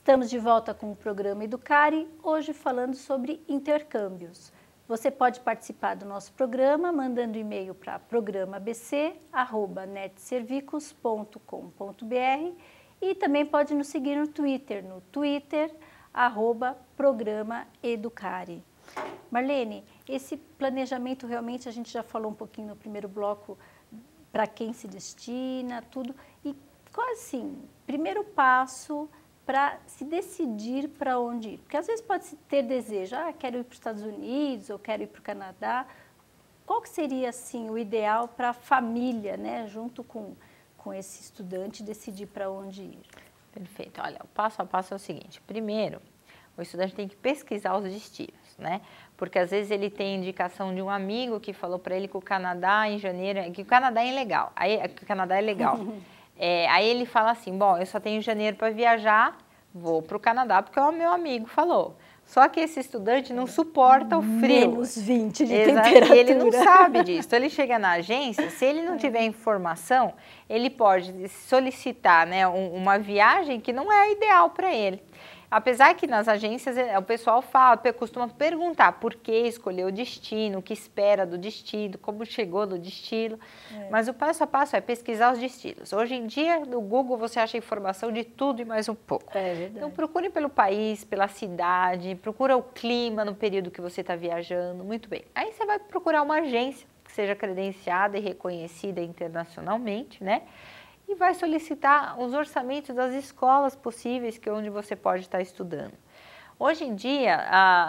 Estamos de volta com o programa Educare, hoje falando sobre intercâmbios. Você pode participar do nosso programa mandando e-mail para programabc@netservicos.com.br e também pode nos seguir no Twitter, @programa Educare. Marlene, esse planejamento realmente a gente já falou um pouquinho no primeiro bloco, para quem se destina, tudo. E qual assim, primeiro passo para se decidir para onde ir? Porque às vezes pode ter desejo, quero ir para os Estados Unidos ou quero ir para o Canadá. Qual que seria assim o ideal para a família, né, junto com esse estudante decidir para onde ir? Perfeito. Olha, o passo a passo é o seguinte. Primeiro, o estudante tem que pesquisar os destinos, né? Porque às vezes ele tem indicação de um amigo que falou para ele que o Canadá em janeiro, que o Canadá é legal. Que o Canadá é legal. Aí ele fala assim, bom, eu só tenho janeiro para viajar, vou para o Canadá porque o meu amigo falou. Só que esse estudante não suporta o frio. Menos 20 de temperatura. E ele não sabe disso. Então, ele chega na agência, se ele não tiver informação, ele pode solicitar, né, uma viagem que não é a ideal para ele. Apesar que nas agências o pessoal costuma perguntar por que escolheu o destino, o que espera do destino, como chegou no destino. Mas o passo a passo é pesquisar os destinos. Hoje em dia, no Google, você acha informação de tudo e mais um pouco. É verdade. Então, procure pelo país, pela cidade, procura o clima no período que você está viajando. Muito bem. Aí você vai procurar uma agência que seja credenciada e reconhecida internacionalmente, né? E vai solicitar os orçamentos das escolas possíveis onde você pode estar estudando. Hoje em dia,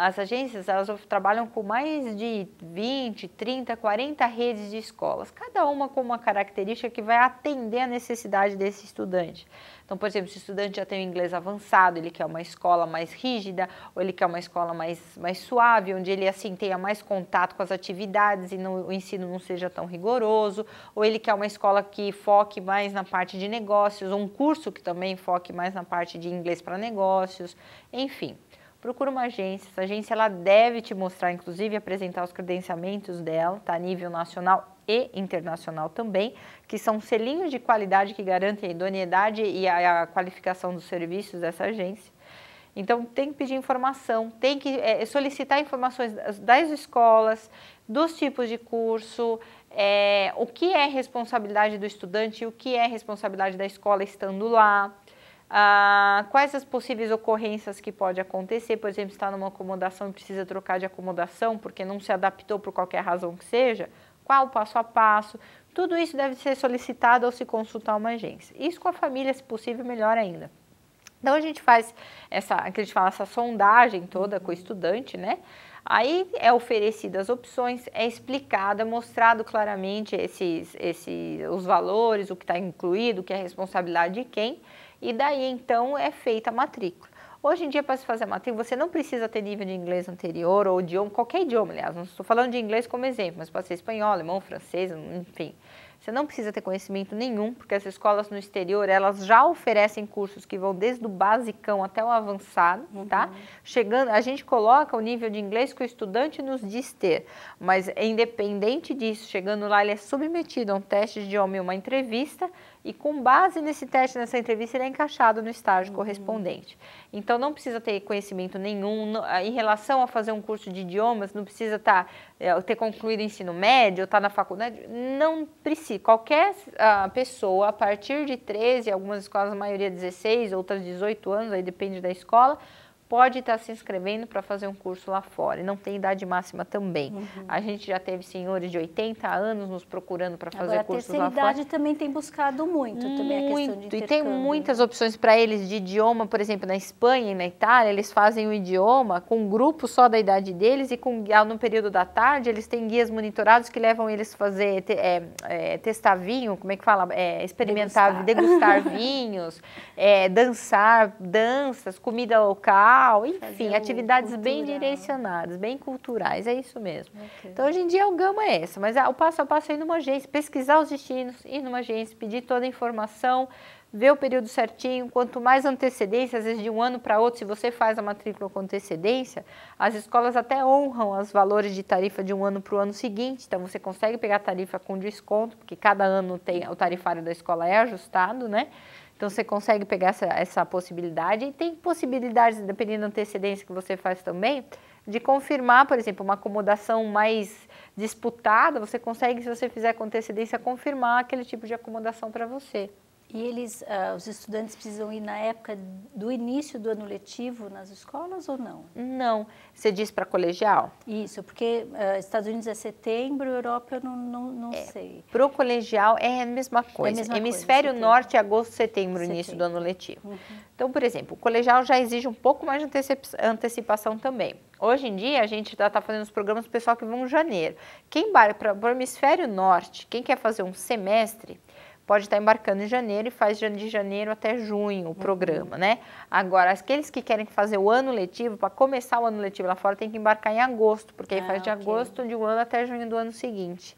as agências elas trabalham com mais de 20, 30, 40 redes de escolas, cada uma com uma característica que vai atender a necessidade desse estudante. Então, por exemplo, se o estudante já tem o inglês avançado, ele quer uma escola mais rígida, ou ele quer uma escola mais suave, onde ele assim tenha mais contato com as atividades e o ensino não seja tão rigoroso, ou ele quer uma escola que foque mais na parte de negócios, ou um curso que também foque mais na parte de inglês para negócios, enfim. Procura uma agência, essa agência ela deve te mostrar, inclusive apresentar os credenciamentos dela, tá, a nível nacional e internacional também, que são selinhos de qualidade que garantem a idoneidade e a qualificação dos serviços dessa agência. Então, tem que pedir informação, tem que solicitar informações das escolas, dos tipos de curso, o que é responsabilidade do estudante e o que é responsabilidade da escola estando lá. Quais as possíveis ocorrências que pode acontecer, por exemplo, está numa acomodação e precisa trocar de acomodação porque não se adaptou por qualquer razão que seja, qual o passo a passo, tudo isso deve ser solicitado ao se consultar uma agência. Isso com a família, se possível, melhor ainda. Então a gente faz essa sondagem toda com o estudante, né? Aí é oferecida as opções, é explicada, mostrado claramente os valores, o que está incluído, o que é responsabilidade de quem, e daí então é feita a matrícula. Hoje em dia, para se fazer a matrícula, você não precisa ter nível de inglês anterior ou idioma, qualquer idioma, aliás, não estou falando de inglês como exemplo, mas pode ser espanhol, alemão, francês, enfim. Você não precisa ter conhecimento nenhum, porque as escolas no exterior, elas já oferecem cursos que vão desde o basicão até o avançado, tá? Chegando, a gente coloca o nível de inglês que o estudante nos diz ter, mas independente disso, chegando lá, ele é submetido a um teste de idioma e uma entrevista, e com base nesse teste, nessa entrevista, ele é encaixado no estágio correspondente. Então, não precisa ter conhecimento nenhum. Em relação a fazer um curso de idiomas, não precisa ter concluído o ensino médio, ou estar na faculdade, não precisa. Qualquer pessoa, a partir de 13, algumas escolas, a maioria 16, outras 18 anos, aí depende da escola, pode estar se inscrevendo para fazer um curso lá fora, e não tem idade máxima também. A gente já teve senhores de 80 anos nos procurando para fazer cursos lá fora. A terceira idade também tem buscado muito também a questão de intercâmbio. E tem muitas opções para eles de idioma, por exemplo, na Espanha e na Itália, eles fazem o idioma com um grupo só da idade deles e no período da tarde eles têm guias monitorados que levam eles a fazer, testar vinho, como é que fala? Experimentar, degustar vinhos, dançar, danças, comida local, enfim, atividades bem direcionadas, bem culturais, é isso mesmo. Então, hoje em dia, a gama é essa, mas o passo a passo é ir numa agência, pesquisar os destinos, ir numa agência, pedir toda a informação, ver o período certinho, quanto mais antecedência, às vezes de um ano para outro, se você faz a matrícula com antecedência, as escolas até honram os valores de tarifa de um ano para o ano seguinte, então você consegue pegar a tarifa com desconto, porque cada ano o tarifário da escola é ajustado, né? Então, você consegue pegar essa possibilidade e tem possibilidades, dependendo da antecedência que você faz também, de confirmar, por exemplo, uma acomodação mais disputada, você consegue, se você fizer com antecedência, confirmar aquele tipo de acomodação para você. E eles, os estudantes precisam ir na época do início do ano letivo nas escolas ou não? Não. Você diz para colegial? Isso, porque Estados Unidos é setembro, Europa eu não sei. Para o colegial é a mesma coisa. Hemisfério Norte, agosto, setembro, início do ano letivo. Uhum. Então, por exemplo, o colegial já exige um pouco mais de antecipação também. Hoje em dia, a gente está fazendo os programas do pessoal que vão em janeiro. Quem vai para o Hemisfério Norte, quem quer fazer um semestre, pode estar embarcando em janeiro e faz de janeiro até junho o programa, né? Agora, aqueles que querem fazer o ano letivo, para começar o ano letivo lá fora, tem que embarcar em agosto, porque aí faz de agosto de um ano até junho do ano seguinte.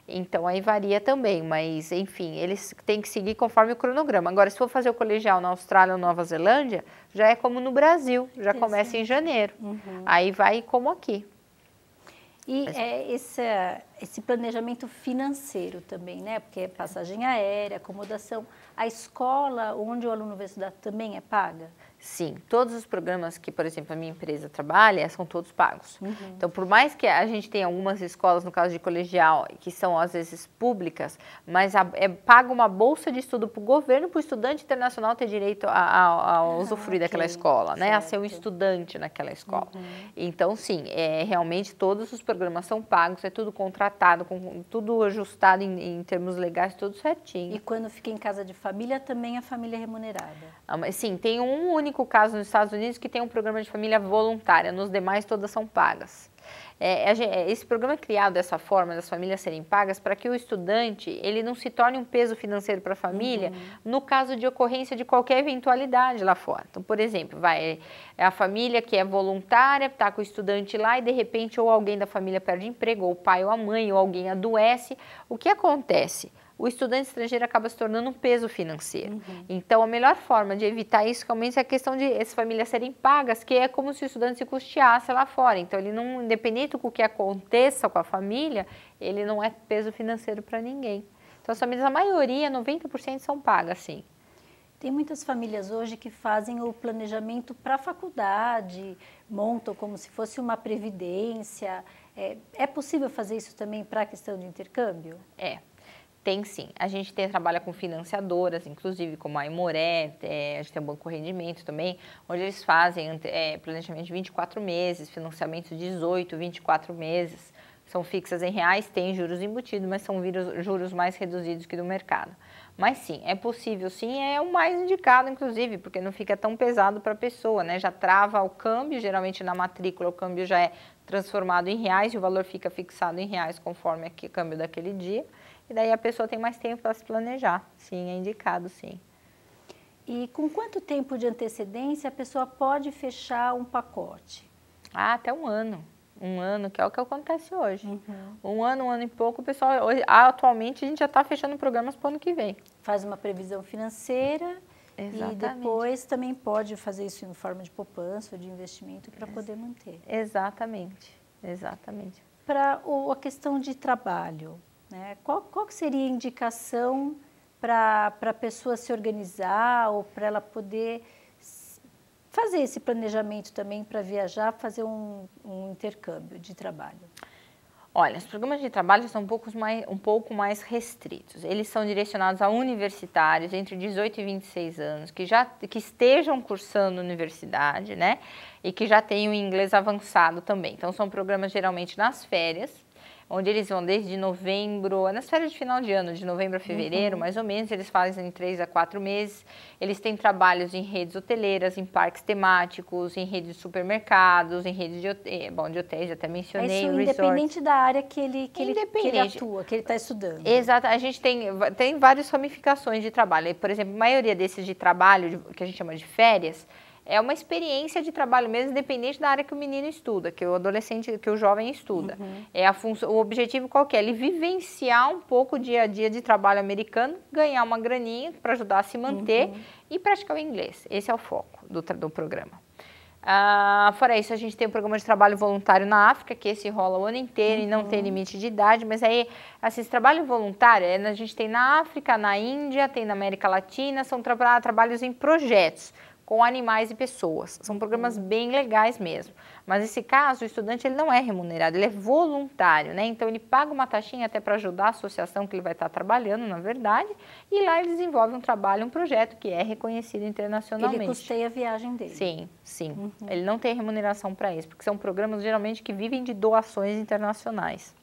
Então, aí varia também, mas, enfim, eles têm que seguir conforme o cronograma. Agora, se for fazer o colegial na Austrália ou Nova Zelândia, já é como no Brasil, já começa em janeiro. Uhum. Aí vai como aqui. E esse planejamento financeiro também, né? Porque é passagem aérea, acomodação. A escola onde o aluno vai estudar também é paga? Sim, todos os programas que, por exemplo, a minha empresa trabalha, são todos pagos. Uhum. Então, por mais que a gente tenha algumas escolas, no caso de colegial, que são às vezes públicas, mas paga uma bolsa de estudo para o governo, para o estudante internacional ter direito a usufruir daquela escola, né? A ser um estudante naquela escola. Uhum. Então, sim, realmente todos os programas são pagos, é tudo contratado, tudo ajustado em termos legais, tudo certinho. E quando fica em casa de família, também a família é remunerada? Mas, sim, tem um único caso nos Estados Unidos que tem um programa de família voluntária, nos demais todas são pagas. Esse programa é criado dessa forma, das famílias serem pagas, para que o estudante ele não se torne um peso financeiro para a família, no caso de ocorrência de qualquer eventualidade lá fora. Então, por exemplo, a família que é voluntária, está com o estudante lá e de repente ou alguém da família perde emprego, ou o pai ou a mãe, ou alguém adoece. O que acontece? O estudante estrangeiro acaba se tornando um peso financeiro. Uhum. Então, a melhor forma de evitar isso realmente é a questão de essas famílias serem pagas, que é como se o estudante se custeasse lá fora. Então, ele não, independente do que aconteça com a família, ele não é peso financeiro para ninguém. Então, as famílias, a maioria, 90% são pagas, sim. Tem muitas famílias hoje que fazem o planejamento para a faculdade, montam como se fosse uma previdência. É possível fazer isso também para a questão de intercâmbio? Tem sim. A gente trabalha com financiadoras, inclusive como a Aimoré, a gente tem o Banco Rendimento também, onde eles fazem planejamento de 24 meses, financiamento de 18, 24 meses. São fixas em reais, tem juros embutidos, mas são juros mais reduzidos que do mercado. Mas sim, é possível sim, é o mais indicado, inclusive, porque não fica tão pesado para a pessoa, né? Já trava o câmbio, geralmente na matrícula o câmbio já é transformado em reais e o valor fica fixado em reais conforme o câmbio daquele dia. E daí a pessoa tem mais tempo para se planejar. Sim, é indicado, sim. E com quanto tempo de antecedência a pessoa pode fechar um pacote? Até um ano. Um ano, que é o que acontece hoje. Uhum. Um ano e pouco, o pessoal, atualmente a gente já está fechando programas para o ano que vem. Faz uma previsão financeira. Exatamente. E depois também pode fazer isso em forma de poupança ou de investimento para poder manter. Exatamente, exatamente. Para a questão de trabalho, né? Qual que seria a indicação para a pessoa se organizar ou para ela poder fazer esse planejamento também para viajar, fazer um intercâmbio de trabalho? Olha, os programas de trabalho são um pouco mais restritos. Eles são direcionados a universitários entre 18 e 26 anos, que estejam cursando universidade, né? E que já tenham inglês avançado também. Então, são programas geralmente nas férias, onde eles vão desde novembro, nas férias de final de ano, de novembro a fevereiro, mais ou menos, eles fazem 3 a 4 meses. Eles têm trabalhos em redes hoteleiras, em parques temáticos, em redes de supermercados, em redes de hotéis, até mencionei, isso independente da área que ele atua, que ele está estudando. Exato, a gente tem várias ramificações de trabalho. Por exemplo, a maioria desses de trabalho, que a gente chama de férias, é uma experiência de trabalho mesmo, independente da área que o menino estuda, que o adolescente, que o jovem estuda. O objetivo qual que é? Ele vivenciar um pouco o dia a dia de trabalho americano, ganhar uma graninha para ajudar a se manter e praticar o inglês. Esse é o foco do programa. Fora isso, a gente tem um programa de trabalho voluntário na África, que esse rola o ano inteiro e não tem limite de idade, mas aí, assim, esse trabalho voluntário, a gente tem na África, na Índia, tem na América Latina, são trabalhos em projetos com animais e pessoas. São programas bem legais mesmo. Mas nesse caso, o estudante ele não é remunerado, ele é voluntário, né? Então ele paga uma taxinha até para ajudar a associação que ele vai estar trabalhando, na verdade, e lá ele desenvolve um trabalho, um projeto que é reconhecido internacionalmente. Ele custeia a viagem dele. Sim, sim. Ele não tem remuneração para isso, porque são programas geralmente que vivem de doações internacionais.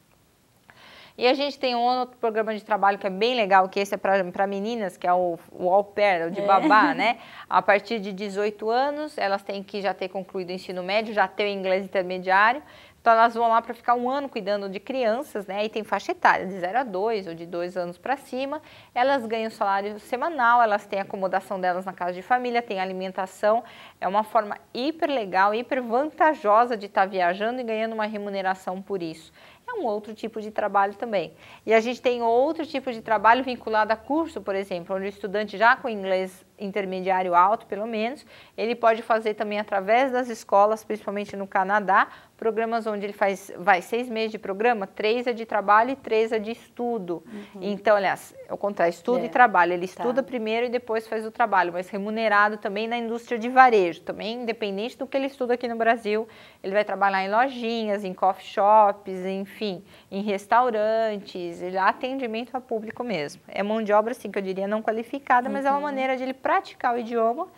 E a gente tem um outro programa de trabalho que é bem legal, que esse é para meninas, que é o au pair, o de babá, né? A partir de 18 anos, elas têm que já ter concluído o ensino médio, já ter o inglês intermediário. Então, elas vão lá para ficar 1 ano cuidando de crianças, né? E tem faixa etária de 0 a 2 ou de 2 anos para cima. Elas ganham salário semanal, elas têm a acomodação delas na casa de família, tem alimentação. É uma forma hiper legal, hiper vantajosa de estar viajando e ganhando uma remuneração por isso. É um outro tipo de trabalho também. E a gente tem outro tipo de trabalho vinculado a curso, por exemplo, onde o estudante já com inglês intermediário alto, pelo menos, ele pode fazer também através das escolas, principalmente no Canadá, programas onde ele vai 6 meses de programa, 3 é de trabalho e 3 é de estudo. Então, aliás, é o contrário, estudo e trabalho. Ele estuda primeiro e depois faz o trabalho, mas remunerado também na indústria de varejo. Também, independente do que ele estuda aqui no Brasil, ele vai trabalhar em lojinhas, em coffee shops, enfim, em restaurantes, ele atendimento a público mesmo. É mão de obra, assim, que eu diria não qualificada, mas é uma maneira de ele praticar o idioma,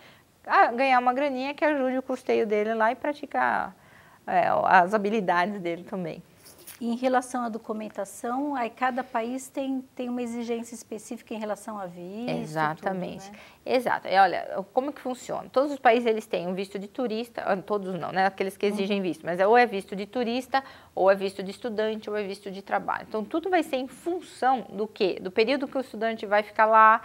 ganhar uma graninha que ajude o custeio dele lá e praticar as habilidades dele também. Em relação à documentação, aí cada país tem uma exigência específica em relação a visto. Exatamente. Tudo, né? Exato. E olha, como que funciona? Todos os países eles têm um visto de turista, todos não, né? Aqueles que exigem visto, mas ou é visto de turista, ou é visto de estudante, ou é visto de trabalho. Então, tudo vai ser em função do quê? Do período que o estudante vai ficar lá,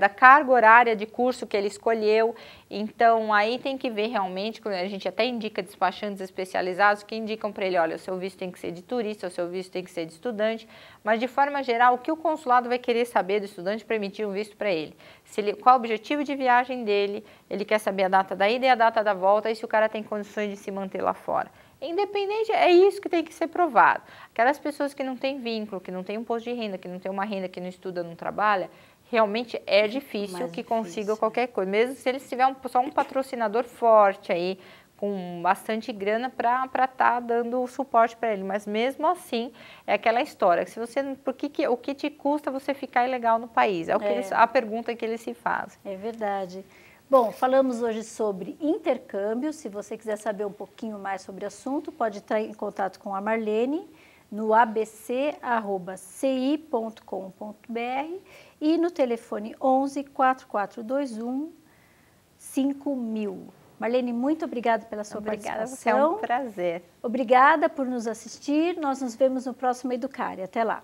da carga horária de curso que ele escolheu. Então, aí tem que ver realmente, a gente até indica despachantes especializados que indicam para ele, olha, o seu visto tem que ser de turista, o seu visto tem que ser de estudante, mas de forma geral, o que o consulado vai querer saber do estudante para emitir um visto para ele? Qual o objetivo de viagem dele, ele quer saber a data da ida e a data da volta, e se o cara tem condições de se manter lá fora. Independente, é isso que tem que ser provado. Aquelas pessoas que não têm vínculo, que não têm um posto de renda, que não têm uma renda, que não estuda, não trabalha, realmente é difícil que consiga qualquer coisa, mesmo se eles tiverem só um patrocinador forte aí, com bastante grana para estar dando suporte para ele, mas mesmo assim é aquela história, que se você, o que te custa você ficar ilegal no país? É o que a pergunta que eles se fazem. É verdade. Bom, falamos hoje sobre intercâmbio. Se você quiser saber um pouquinho mais sobre o assunto, pode entrar em contato com a Marlene no abc@ci.com.br e no telefone 11 4421 5000. Marlene, muito obrigada pela sua participação. Obrigada, é um prazer. Obrigada por nos assistir. Nós nos vemos no próximo Educare. Até lá.